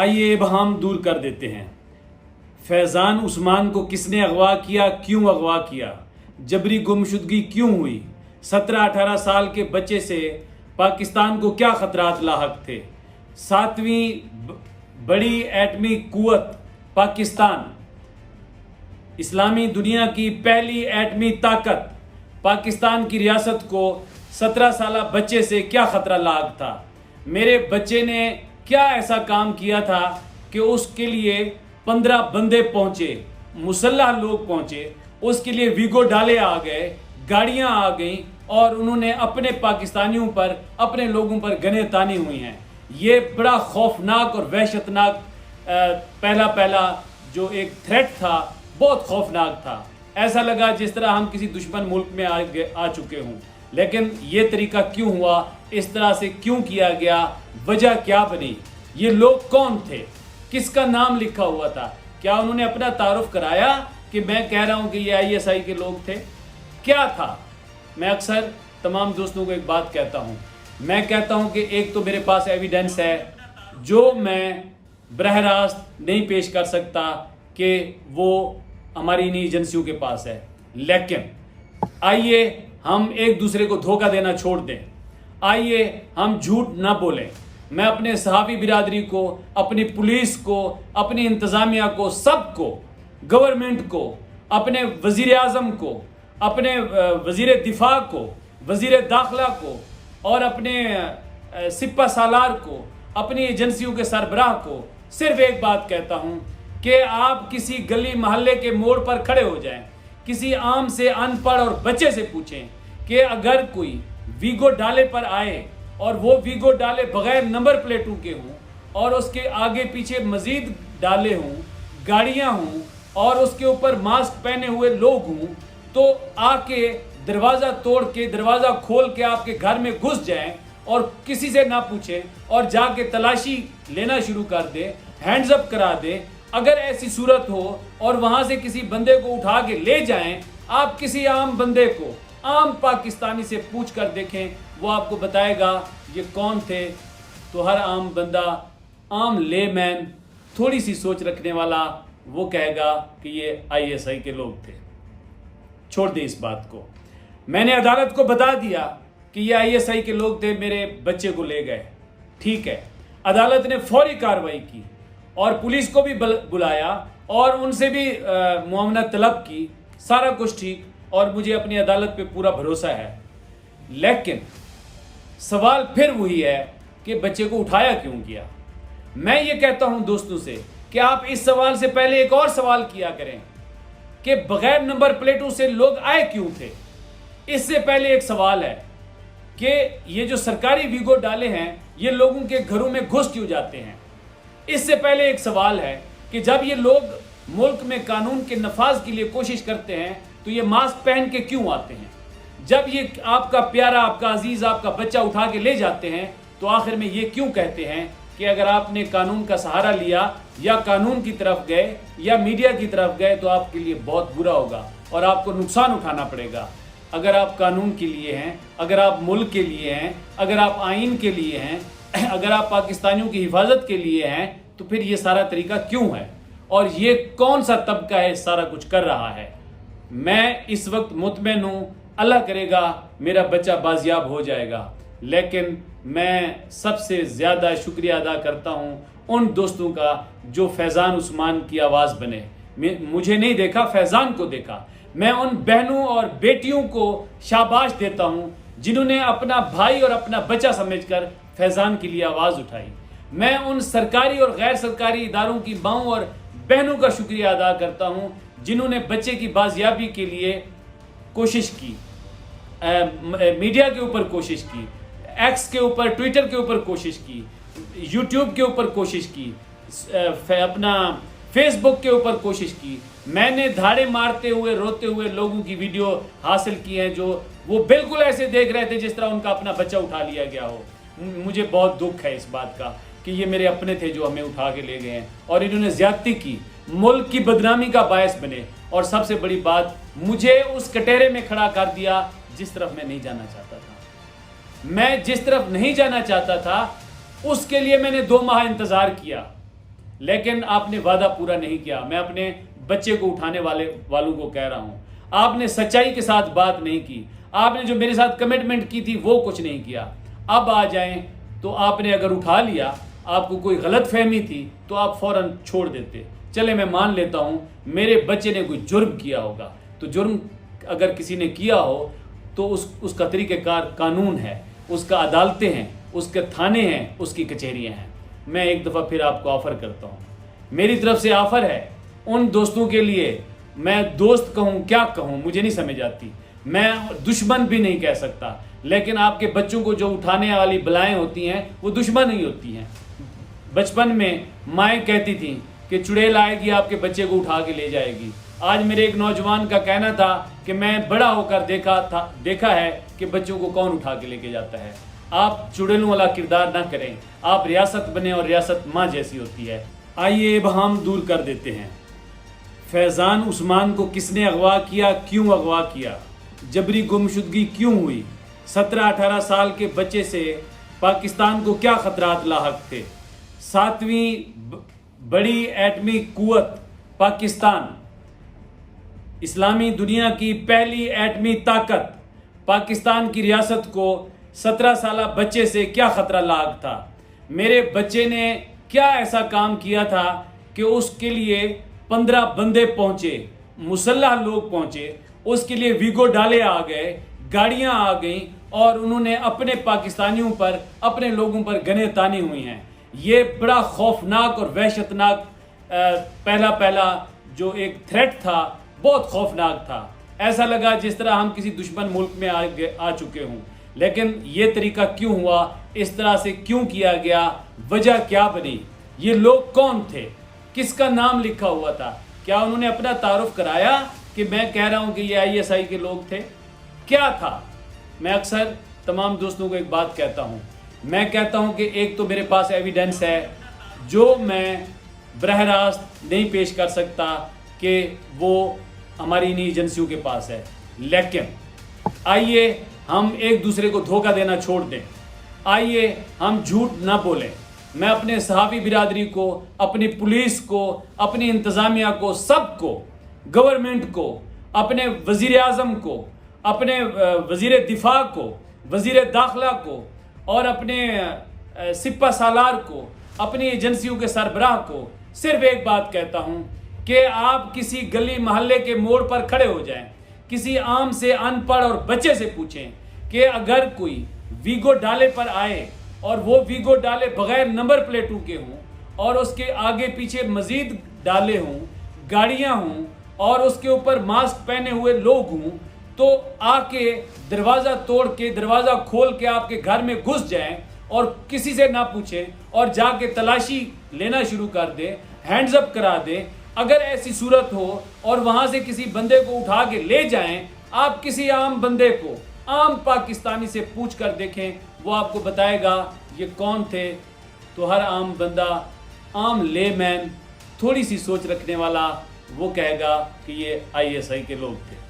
آئیے ابہام دور کر دیتے ہیں۔ فیضان عثمان کو کس نے اغوا کیا، کیوں اغوا کیا، جبری گمشدگی کیوں ہوئی، 17-18 سال کے بچے سے پاکستان کو کیا خطرات لاحق تھے، 7ویں بڑی ایٹمی قوت پاکستان، اسلامی دنیا کی پہلی ایٹمی طاقت پاکستان کی ریاست کو 17 سالہ بچے سے کیا خطرہ لاحق تھا۔ میرے بچے نے کیا ایسا کام کیا تھا کہ اس کے لیے 15 بندے پہنچے، مسلح لوگ پہنچے، اس کے لیے ویگو ڈالے آ گئے، گاڑیاں آ گئیں اور انہوں نے اپنے پاکستانیوں پر، اپنے لوگوں پر گنیں تانی ہوئی ہیں۔ یہ بڑا خوفناک اور وحشتناک پہلا جو ایک تھریٹ تھا، بہت خوفناک تھا۔ ایسا لگا جس طرح ہم کسی دشمن ملک میں آ چکے ہوں۔ لیکن یہ طریقہ کیوں ہوا، اس طرح سے کیوں کیا گیا، وجہ کیا بنی، یہ لوگ کون تھے، کس کا نام لکھا ہوا تھا، کیا انہوں نے اپنا تعارف کرایا کہ میں کہہ رہا ہوں کہ یہ ISI کے لوگ تھے، کیا تھا؟ میں اکثر تمام دوستوں کو ایک بات کہتا ہوں، میں کہتا ہوں کہ ایک تو میرے پاس ایویڈنس ہے جو میں براہ راست نہیں پیش کر سکتا کہ وہ ہماری انہی ایجنسیوں کے پاس ہے، لیکن آئیے ہم ایک دوسرے کو دھوکہ دینا چھوڑ دیں، آئیے ہم جھوٹ نہ بولیں۔ میں اپنے صحافی برادری کو، اپنی پولیس کو، اپنی انتظامیہ کو، سب کو، گورنمنٹ کو، اپنے وزیر اعظم کو، اپنے وزیر دفاع کو، وزیر داخلہ کو اور اپنے سپہ سالار کو، اپنی ایجنسیوں کے سربراہ کو صرف ایک بات کہتا ہوں کہ آپ کسی گلی محلے کے موڑ پر کھڑے ہو جائیں، کسی عام سے ان پڑھ اور بچے سے پوچھیں کہ اگر کوئی ویگو ڈالے پر آئے اور وہ ویگو ڈالے بغیر نمبر پلیٹوں کے ہوں اور اس کے آگے پیچھے مزید ڈالے ہوں، گاڑیاں ہوں اور اس کے اوپر ماسک پہنے ہوئے لوگ ہوں، تو آ کے دروازہ توڑ کے، دروازہ کھول کے آپ کے گھر میں گھس جائیں اور کسی سے نہ پوچھیں اور جا کے تلاشی لینا شروع کر دیں، ہینڈز اپ کرا دیں۔ اگر ایسی صورت ہو اور وہاں سے کسی بندے کو اٹھا کے لے جائیں، آپ کسی عام بندے کو، عام پاکستانی سے پوچھ کر دیکھیں، وہ آپ کو بتائے گا یہ کون تھے، تو ہر عام بندہ، عام لے مین، تھوڑی سی سوچ رکھنے والا، وہ کہے گا کہ یہ ISI کے لوگ تھے۔ چھوڑ دیں اس بات کو۔ میں نے عدالت کو بتا دیا کہ یہ ISI کے لوگ تھے، میرے بچے کو لے گئے، ٹھیک ہے۔ عدالت نے فوری کارروائی کی اور پولیس کو بھی بلایا اور ان سے بھی معاونت طلب کی، سارا کچھ ٹھیک، اور مجھے اپنی عدالت پہ پورا بھروسہ ہے۔ لیکن سوال پھر وہی ہے کہ بچے کو اٹھایا کیوں گیا؟ میں یہ کہتا ہوں دوستوں سے کہ آپ اس سوال سے پہلے ایک اور سوال کیا کریں کہ بغیر نمبر پلیٹوں سے لوگ آئے کیوں تھے۔ اس سے پہلے ایک سوال ہے کہ یہ جو سرکاری ویگو ڈالے ہیں یہ لوگوں کے گھروں میں گھس کیوں جاتے ہیں۔ اس سے پہلے ایک سوال ہے کہ جب یہ لوگ ملک میں قانون کے نفاذ کے لیے کوشش کرتے ہیں تو یہ ماسک پہن کے کیوں آتے ہیں؟ جب یہ آپ کا پیارا، آپ کا عزیز، آپ کا بچہ اٹھا کے لے جاتے ہیں تو آخر میں یہ کیوں کہتے ہیں کہ اگر آپ نے قانون کا سہارا لیا یا قانون کی طرف گئے یا میڈیا کی طرف گئے تو آپ کے لیے بہت برا ہوگا اور آپ کو نقصان اٹھانا پڑے گا۔ اگر آپ قانون کے لیے ہیں، اگر آپ ملک کے لیے ہیں، اگر آپ آئین کے لیے ہیں، اگر آپ پاکستانیوں کی حفاظت کے لیے ہیں، تو پھر یہ سارا طریقہ کیوں ہے اور یہ کون سا طبقہ ہے سارا کچھ کر رہا ہے؟ میں اس وقت مطمئن ہوں، اللہ کرے گا میرا بچہ بازیاب ہو جائے گا، لیکن میں سب سے زیادہ شکریہ ادا کرتا ہوں ان دوستوں کا جو فیضان عثمان کی آواز بنے۔ مجھے نہیں دیکھا، فیضان کو دیکھا۔ میں ان بہنوں اور بیٹیوں کو شاباش دیتا ہوں جنہوں نے اپنا بھائی اور اپنا بچہ سمجھ کر فیضان کے لیے آواز اٹھائی۔ میں ان سرکاری اور غیر سرکاری اداروں کی ماؤں اور بہنوں کا شکریہ ادا کرتا ہوں جنہوں نے بچے کی بازیابی کے لیے کوشش کی، میڈیا کے اوپر کوشش کی، ایکس کے اوپر، ٹویٹر کے اوپر کوشش کی، یوٹیوب کے اوپر کوشش کی، اپنا فیس بک کے اوپر کوشش کی۔ میں نے دھاڑے مارتے ہوئے، روتے ہوئے لوگوں کی ویڈیو حاصل کی ہیں جو وہ بالکل ایسے دیکھ رہے تھے جس طرح ان کا اپنا بچہ اٹھا لیا گیا ہو۔ مجھے بہت دکھ ہے اس بات کا کہ یہ میرے اپنے تھے جو ہمیں اٹھا کے لے گئے ہیں اور انہوں نے زیادتی کی، ملک کی بدنامی کا باعث بنے، اور سب سے بڑی بات مجھے اس کٹہرے میں کھڑا کر دیا جس طرف میں نہیں جانا چاہتا تھا۔ میں جس طرف نہیں جانا چاہتا تھا اس کے لیے میں نے 2 ماہ انتظار کیا، لیکن آپ نے وعدہ پورا نہیں کیا. میں اپنے بچے کو اٹھانے والوں کو کہہ رہا ہوں, آپ نے سچائی کے ساتھ بات نہیں کی. آپ نے جو میرے ساتھ کمٹمنٹ کی تھی وہ کچھ نہیں کیا. اب آ جائیں تو آپ نے اگر اٹھا لیا, آپ کو کوئی غلط فہمی تھی تو آپ فوراً چھوڑ دیتے. چلے میں مان لیتا ہوں میرے بچے نے کوئی جرم کیا ہوگا, تو جرم اگر کسی نے کیا ہو تو اس کا طریقہ کار قانون ہے, اس کا عدالتیں ہیں, اس کے تھانے ہیں, اس کی کچہریاں ہیں. میں ایک دفعہ پھر آپ کو آفر کرتا ہوں, میری طرف سے آفر ہے ان دوستوں کے لیے. میں دوست کہوں کیا کہوں مجھے نہیں سمجھ آتی, میں دشمن بھی نہیں کہہ سکتا, لیکن آپ کے بچوں کو جو اٹھانے والی بلائیں ہوتی ہیں وہ دشمن ہی ہوتی ہیں. بچپن میں مائیں کہتی تھیں کہ چڑیل آئے گی آپ کے بچے کو اٹھا کے لے جائے گی. آج میرے ایک نوجوان کا کہنا تھا کہ میں بڑا ہو کر دیکھا ہے کہ بچوں کو کون اٹھا کے لے کے جاتا ہے. آپ چڑیلوں والا کردار نہ کریں, آپ ریاست بنیں اور ریاست ماں جیسی ہوتی ہے. آئیے ابہام دور کر دیتے ہیں. فیضان عثمان کو کس نے اغوا کیا, کیوں اغوا کیا, جبری گمشدگی کیوں ہوئی, 17-18 سال کے بچے سے پاکستان کو کیا خطرات لاحق تھے. 7ویں بڑی ایٹمی قوت پاکستان, اسلامی دنیا کی پہلی ایٹمی طاقت, پاکستان کی ریاست کو 17 سالہ بچے سے کیا خطرہ لاحق تھا. میرے بچے نے کیا ایسا کام کیا تھا کہ اس کے لیے 15 بندے پہنچے, مسلح لوگ پہنچے, اس کے لیے ویگو ڈالے آ گئے, گاڑیاں آ گئیں اور انہوں نے اپنے پاکستانیوں پر, اپنے لوگوں پر گنیں تانی ہوئی ہیں. یہ بڑا خوفناک اور وحشتناک پہلا جو ایک تھریٹ تھا بہت خوفناک تھا. ایسا لگا جس طرح ہم کسی دشمن ملک میں آ چکے ہوں. لیکن یہ طریقہ کیوں ہوا, اس طرح سے کیوں کیا گیا, وجہ کیا بنی, یہ لوگ کون تھے, کس کا نام لکھا ہوا تھا, کیا انہوں نے اپنا تعارف کرایا کہ میں کہہ رہا ہوں کہ یہ ISI کے لوگ تھے, کیا تھا. میں اکثر تمام دوستوں کو ایک بات کہتا ہوں, میں کہتا ہوں کہ ایک تو میرے پاس ایویڈنس ہے جو میں براہ راست نہیں پیش کر سکتا کہ وہ ہماری انہی ایجنسیوں کے پاس ہے, لیکن آئیے ہم ایک دوسرے کو دھوکہ دینا چھوڑ دیں, آئیے ہم جھوٹ نہ بولیں. میں اپنے صحافی برادری کو, اپنی پولیس کو, اپنی انتظامیہ کو, سب کو, گورنمنٹ کو, اپنے وزیر اعظم کو, اپنے وزیر دفاع کو, وزیر داخلہ کو اور اپنے سپہ سالار کو, اپنی ایجنسیوں کے سربراہ کو صرف ایک بات کہتا ہوں کہ آپ کسی گلی محلے کے موڑ پر کھڑے ہو جائیں, کسی عام سے ان پڑھ اور بچے سے پوچھیں کہ اگر کوئی ویگو ڈالے پر آئے اور وہ ویگو ڈالے بغیر نمبر پلیٹوں کے ہوں اور اس کے آگے پیچھے مزید ڈالے ہوں, گاڑیاں ہوں اور اس کے اوپر ماسک پہنے ہوئے لوگ ہوں, تو آ کے دروازہ توڑ کے, دروازہ کھول کے آپ کے گھر میں گھس جائیں اور کسی سے نہ پوچھیں اور جا کے تلاشی لینا شروع کر دیں, ہینڈز اپ کرا دیں. اگر ایسی صورت ہو اور وہاں سے کسی بندے کو اٹھا کے لے جائیں, آپ کسی عام بندے کو, عام پاکستانی سے پوچھ کر دیکھیں, وہ آپ کو بتائے گا یہ کون تھے. تو ہر عام بندہ, عام لے مین, تھوڑی سی سوچ رکھنے والا, وہ کہے گا کہ یہ ISI کے لوگ تھے.